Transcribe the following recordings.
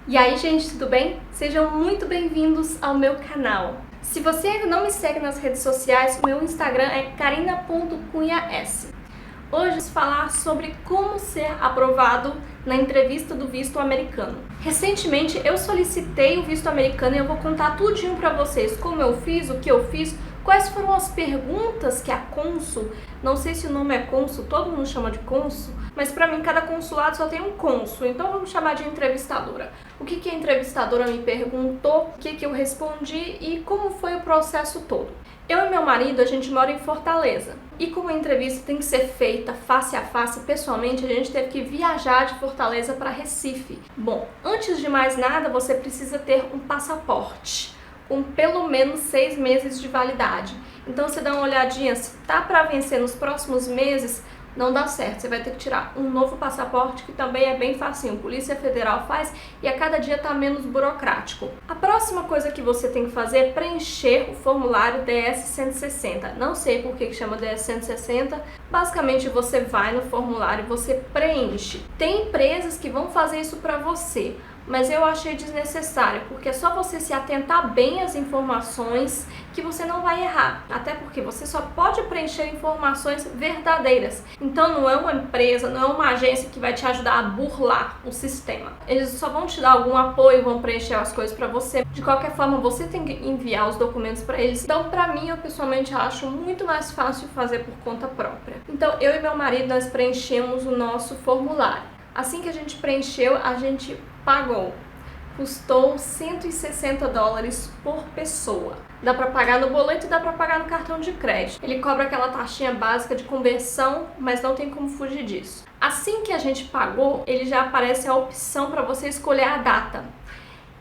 E aí, gente, tudo bem? Sejam muito bem-vindos ao meu canal. Se você ainda não me segue nas redes sociais, o meu Instagram é karina.cunhas. Hoje vamos falar sobre como ser aprovado na entrevista do visto americano. Recentemente eu solicitei o visto americano e eu vou contar tudinho pra vocês, como eu fiz, o que eu fiz, quais foram as perguntas que a cônsul, não sei se o nome é cônsul, todo mundo chama de cônsul, mas pra mim cada consulado só tem um cônsul, então vamos chamar de entrevistadora. O que a entrevistadora me perguntou, o que eu respondi e como foi o processo todo. Eu e meu marido, a gente mora em Fortaleza. E como a entrevista tem que ser feita face a face, pessoalmente, a gente teve que viajar de Fortaleza para Recife. Bom, antes de mais nada, você precisa ter um passaporte com pelo menos 6 meses de validade. Então você dá uma olhadinha, se tá para vencer nos próximos meses, não dá certo, você vai ter que tirar um novo passaporte, que também é bem facinho, a Polícia Federal faz e a cada dia tá menos burocrático. A próxima coisa que você tem que fazer é preencher o formulário DS-160. Não sei por que chama DS-160, basicamente você vai no formulário e você preenche. Tem empresas que vão fazer isso para você, mas eu achei desnecessário, porque é só você se atentar bem às informações que você não vai errar, até porque você só pode preencher informações verdadeiras. Então não é uma empresa, não é uma agência que vai te ajudar a burlar o sistema. Eles só vão te dar algum apoio, vão preencher as coisas para você. De qualquer forma, você tem que enviar os documentos para eles. Então, para mim, eu pessoalmente acho muito mais fácil fazer por conta própria. Então, eu e meu marido, nós preenchemos o nosso formulário. Assim que a gente preencheu, a gente pagou. Custou $160 por pessoa. Dá para pagar no boleto e dá para pagar no cartão de crédito. Ele cobra aquela taxinha básica de conversão, mas não tem como fugir disso. Assim que a gente pagou, ele já aparece a opção para você escolher a data.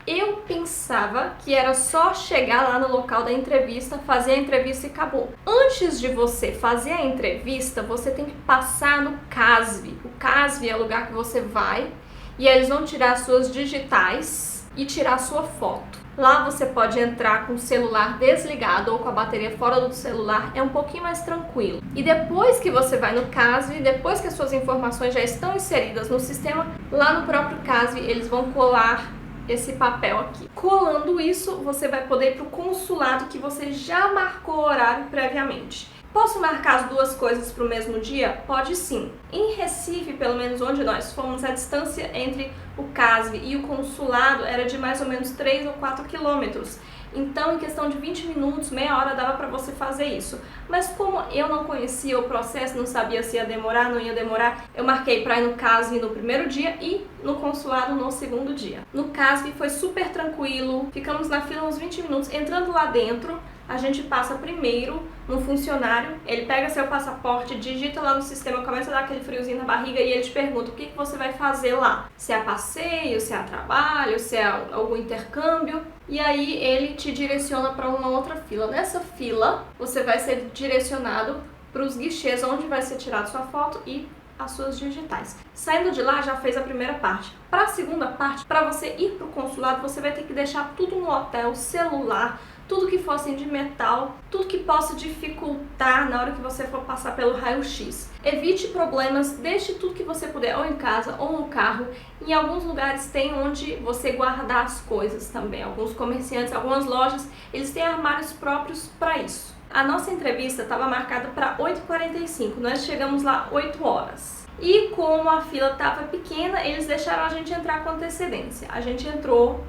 Eu pensava que era só chegar lá no local da entrevista, fazer a entrevista e acabou. Antes de você fazer a entrevista, você tem que passar no CASV. O CASV é o lugar que você vai e eles vão tirar suas digitais e tirar sua foto. Lá você pode entrar com o celular desligado ou com a bateria fora do celular, é um pouquinho mais tranquilo. E depois que você vai no CASV, depois que as suas informações já estão inseridas no sistema, lá no próprio CASV eles vão colar esse papel aqui. Colando isso, você vai poder ir para o consulado que você já marcou o horário previamente. Posso marcar as duas coisas para o mesmo dia? Pode sim. Em Recife, pelo menos onde nós fomos, a distância entre o CASV e o consulado era de mais ou menos 3 ou 4 quilômetros. Então, em questão de 20 minutos, meia hora, dava para você fazer isso. Mas como eu não conhecia o processo, não sabia se ia demorar, não ia demorar, eu marquei para ir no CASV no primeiro dia e no consulado no segundo dia. No CASV foi super tranquilo, ficamos na fila uns 20 minutos. Entrando lá dentro, a gente passa primeiro no funcionário, ele pega seu passaporte, digita lá no sistema, começa a dar aquele friozinho na barriga e ele te pergunta o que você vai fazer lá. Se é passeio, se é trabalho, se é algum intercâmbio. E aí ele te direciona para uma outra fila. Nessa fila, você vai ser direcionado para os guichês onde vai ser tirada sua foto e as suas digitais. Saindo de lá, já fez a primeira parte. Para a segunda parte, para você ir para o consulado, você vai ter que deixar tudo no hotel, celular, tudo que for assim de metal, tudo que possa dificultar na hora que você for passar pelo raio-x. Evite problemas, deixe tudo que você puder, ou em casa ou no carro. Em alguns lugares tem onde você guardar as coisas também. Alguns comerciantes, algumas lojas, eles têm armários próprios para isso. A nossa entrevista estava marcada para 8h45, nós chegamos lá 8 horas. E como a fila estava pequena, eles deixaram a gente entrar com antecedência. A gente entrou,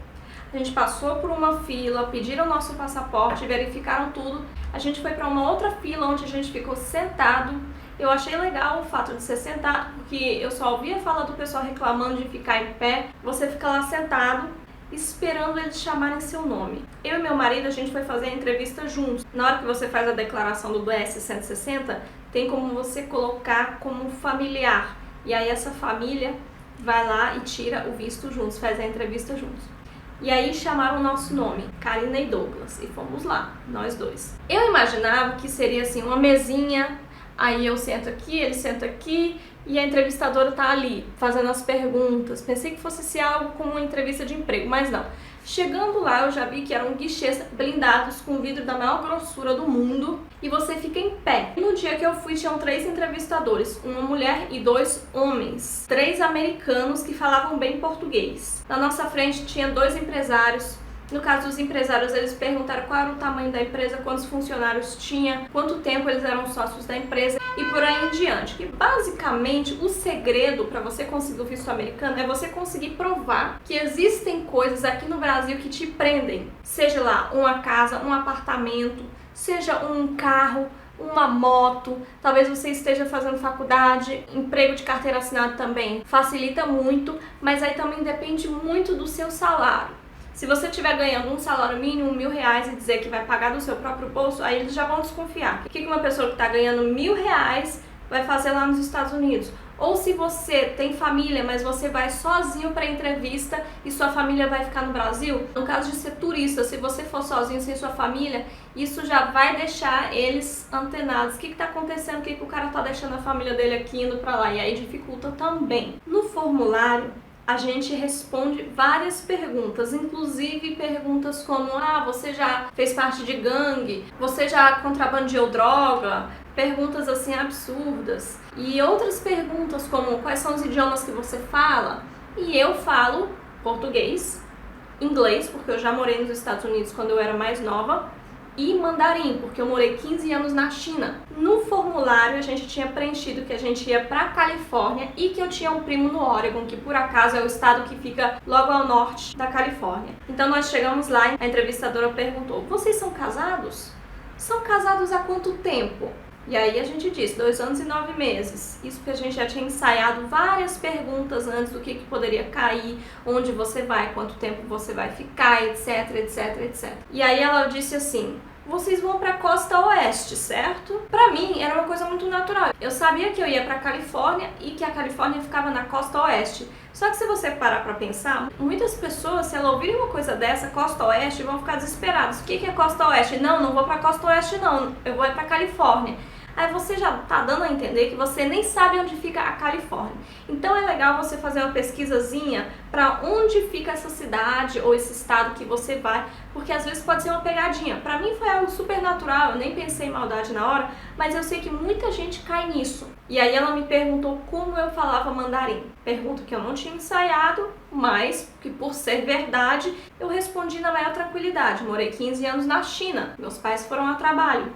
a gente passou por uma fila, pediram nosso passaporte, verificaram tudo. A gente foi para uma outra fila onde a gente ficou sentado. Eu achei legal o fato de ser sentado, porque eu só ouvia falar do pessoal reclamando de ficar em pé. Você fica lá sentado, esperando eles chamarem seu nome. Eu e meu marido, a gente foi fazer a entrevista juntos. Na hora que você faz a declaração do DS-160, tem como você colocar como familiar. E aí essa família vai lá e tira o visto juntos, faz a entrevista juntos. E aí chamaram o nosso nome, Karina e Douglas, e fomos lá, nós dois. Eu imaginava que seria assim, uma mesinha, aí eu sento aqui, ele senta aqui, e a entrevistadora tá ali fazendo as perguntas. Pensei que fosse ser algo como uma entrevista de emprego, mas não. Chegando lá, eu já vi que eram guichês blindados com vidro da maior grossura do mundo e você fica em pé. No dia que eu fui, tinham 3 entrevistadores, uma mulher e 2 homens, 3 americanos que falavam bem português. Na nossa frente tinha 2 empresários. No caso dos empresários, eles perguntaram qual era o tamanho da empresa, quantos funcionários tinha, quanto tempo eles eram sócios da empresa e por aí em diante. Que basicamente o segredo para você conseguir o visto americano é você conseguir provar que existem coisas aqui no Brasil que te prendem. Seja lá uma casa, um apartamento, seja um carro, uma moto, talvez você esteja fazendo faculdade, emprego de carteira assinada também facilita muito, mas aí também depende muito do seu salário. Se você estiver ganhando um salário mínimo, R$1.000 e dizer que vai pagar do seu próprio bolso, aí eles já vão desconfiar. O que uma pessoa que está ganhando R$1.000 vai fazer lá nos Estados Unidos? Ou se você tem família, mas você vai sozinho para a entrevista e sua família vai ficar no Brasil, no caso de ser turista, se você for sozinho sem sua família, isso já vai deixar eles antenados. O que está acontecendo? O que o cara está deixando a família dele aqui indo para lá? E aí dificulta também. No formulário, a gente responde várias perguntas, inclusive perguntas como: você já fez parte de gangue? Você já contrabandeou droga? Perguntas assim absurdas. E outras perguntas como: quais são os idiomas que você fala? E eu falo português, inglês, porque eu já morei nos Estados Unidos quando eu era mais nova, e mandarim, porque eu morei 15 anos na China. No formulário a gente tinha preenchido que a gente ia pra Califórnia e que eu tinha um primo no Oregon, que por acaso é o estado que fica logo ao norte da Califórnia. Então nós chegamos lá e a entrevistadora perguntou: vocês são casados? São casados há quanto tempo? E aí a gente disse 2 anos e 9 meses. Isso porque a gente já tinha ensaiado várias perguntas antes do que poderia cair, onde você vai, quanto tempo você vai ficar, etc, etc, etc. E aí ela disse assim: vocês vão pra costa oeste, certo? Pra mim era uma coisa muito natural. Eu sabia que eu ia pra Califórnia e que a Califórnia ficava na costa oeste. Só que se você parar pra pensar, muitas pessoas, se elas ouvirem uma coisa dessa, costa oeste, vão ficar desesperadas. O que é costa oeste? Não vou pra costa oeste não, eu vou pra Califórnia. Aí você já tá dando a entender que você nem sabe onde fica a Califórnia. Então é legal você fazer uma pesquisazinha para onde fica essa cidade ou esse estado que você vai, porque às vezes pode ser uma pegadinha. Para mim foi algo super natural, eu nem pensei em maldade na hora, mas eu sei que muita gente cai nisso. E aí ela me perguntou como eu falava mandarim. Pergunta que eu não tinha ensaiado, mas que por ser verdade eu respondi na maior tranquilidade. Morei 15 anos na China, meus pais foram a trabalho.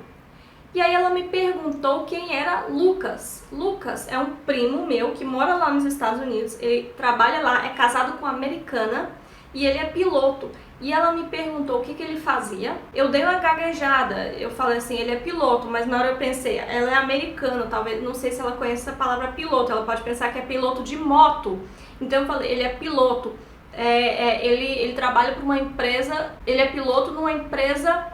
E aí ela me perguntou quem era Lucas. Lucas é um primo meu que mora lá nos Estados Unidos, ele trabalha lá, é casado com uma americana e ele é piloto. E ela me perguntou o que ele fazia. Eu dei uma gaguejada, eu falei assim: ele é piloto, mas na hora eu pensei, ela é americana, talvez, não sei se ela conhece a palavra piloto, ela pode pensar que é piloto de moto. Então eu falei, ele é piloto, ele trabalha para uma empresa, ele é piloto numa empresa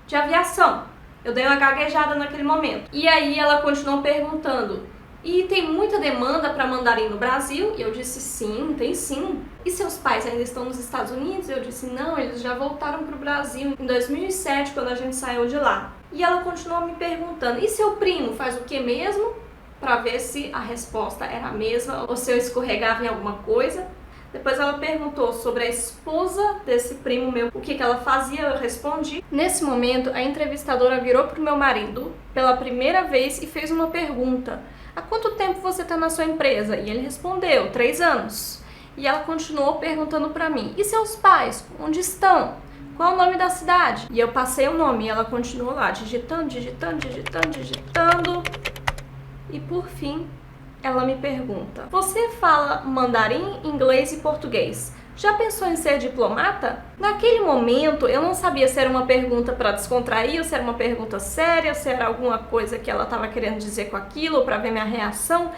de aviação. Eu dei uma gaguejada naquele momento. E aí ela continuou perguntando: e tem muita demanda para mandarim no Brasil? E eu disse: sim, tem sim. E seus pais ainda estão nos Estados Unidos? Eu disse: não, eles já voltaram para o Brasil em 2007, quando a gente saiu de lá. E ela continuou me perguntando: e seu primo faz o que mesmo? Para ver se a resposta era a mesma ou se eu escorregava em alguma coisa. Depois ela perguntou sobre a esposa desse primo meu, o que ela fazia, eu respondi. Nesse momento, a entrevistadora virou pro meu marido pela primeira vez e fez uma pergunta: há quanto tempo você está na sua empresa? E ele respondeu: 3 anos. E ela continuou perguntando para mim: e seus pais? Onde estão? Qual o nome da cidade? E eu passei o nome e ela continuou lá, digitando. E por fim, ela me pergunta: você fala mandarim, inglês e português. Já pensou em ser diplomata? Naquele momento eu não sabia se era uma pergunta para descontrair, ou se era uma pergunta séria, ou se era alguma coisa que ela estava querendo dizer com aquilo, ou para ver minha reação.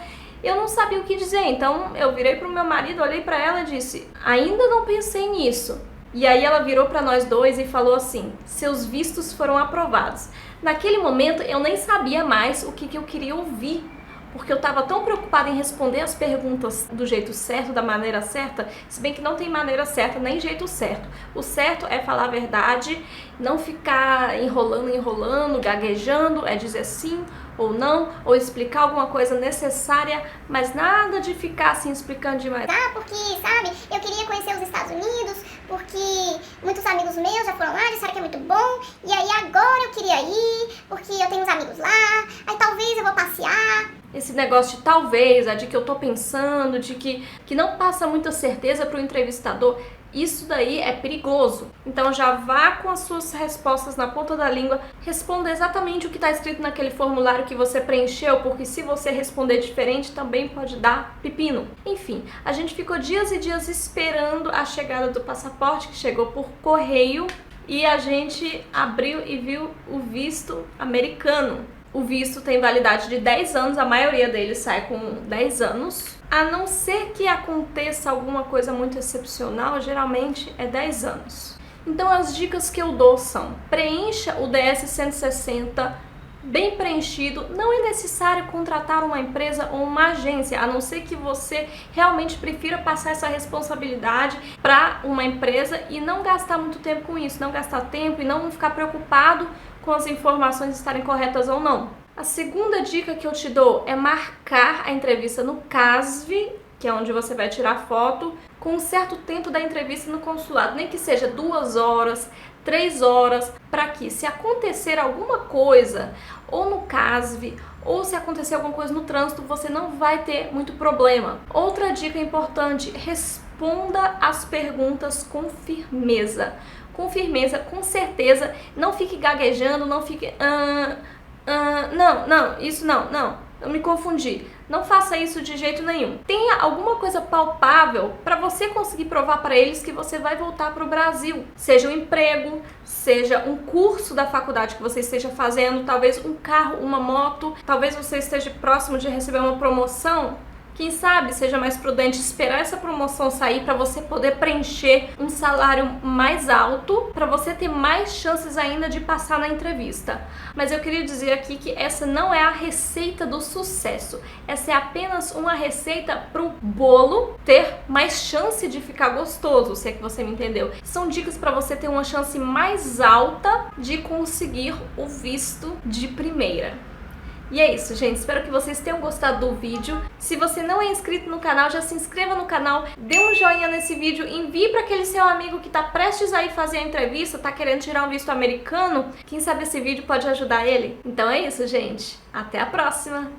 Eu não sabia o que dizer, então eu virei para o meu marido, olhei para ela e disse: ainda não pensei nisso. E aí ela virou para nós dois e falou assim: seus vistos foram aprovados. Naquele momento eu nem sabia mais o que eu queria ouvir. porque eu estava tão preocupada em responder as perguntas do jeito certo, da maneira certa, se bem que não tem maneira certa nem jeito certo. O certo é falar a verdade, não ficar enrolando, gaguejando, é dizer sim ou não, ou explicar alguma coisa necessária, mas nada de ficar assim explicando demais. Porque, sabe, eu queria conhecer os Estados Unidos, porque muitos amigos meus já foram lá, disseram que é muito bom, e aí agora eu queria ir, porque eu tenho uns amigos lá, aí talvez eu vou passear. Esse negócio de talvez, de que eu tô pensando, de que não passa muita certeza pro entrevistador, isso daí é perigoso. Então já vá com as suas respostas na ponta da língua, responda exatamente o que está escrito naquele formulário que você preencheu, porque se você responder diferente também pode dar pepino. Enfim, a gente ficou dias e dias esperando a chegada do passaporte, que chegou por correio, e a gente abriu e viu o visto americano. O visto tem validade de 10 anos, a maioria deles sai com 10 anos. A não ser que aconteça alguma coisa muito excepcional, geralmente é 10 anos. Então as dicas que eu dou são: preencha o DS-160 bem preenchido. Não é necessário contratar uma empresa ou uma agência, a não ser que você realmente prefira passar essa responsabilidade para uma empresa e não gastar muito tempo com isso, não gastar tempo e não ficar preocupado com as informações estarem corretas ou não. A segunda dica que eu te dou é marcar a entrevista no CASV, que é onde você vai tirar foto, com um certo tempo da entrevista no consulado, nem que seja 2 horas, 3 horas, para que se acontecer alguma coisa, ou no CASV, ou se acontecer alguma coisa no trânsito, você não vai ter muito problema. Outra dica importante: responda as perguntas com firmeza. Com firmeza, com certeza, não fique gaguejando, não fique... eu me confundi. Não faça isso de jeito nenhum. Tenha alguma coisa palpável para você conseguir provar para eles que você vai voltar para o Brasil. Seja um emprego, seja um curso da faculdade que você esteja fazendo, talvez um carro, uma moto, talvez você esteja próximo de receber uma promoção. Quem sabe seja mais prudente esperar essa promoção sair para você poder preencher um salário mais alto, para você ter mais chances ainda de passar na entrevista. Mas eu queria dizer aqui que essa não é a receita do sucesso. Essa é apenas uma receita para o bolo ter mais chance de ficar gostoso, se é que você me entendeu. São dicas para você ter uma chance mais alta de conseguir o visto de primeira. E é isso, gente. Espero que vocês tenham gostado do vídeo. Se você não é inscrito no canal, já se inscreva no canal, dê um joinha nesse vídeo, envie para aquele seu amigo que está prestes a ir fazer a entrevista, está querendo tirar um visto americano. Quem sabe esse vídeo pode ajudar ele? Então é isso, gente. Até a próxima!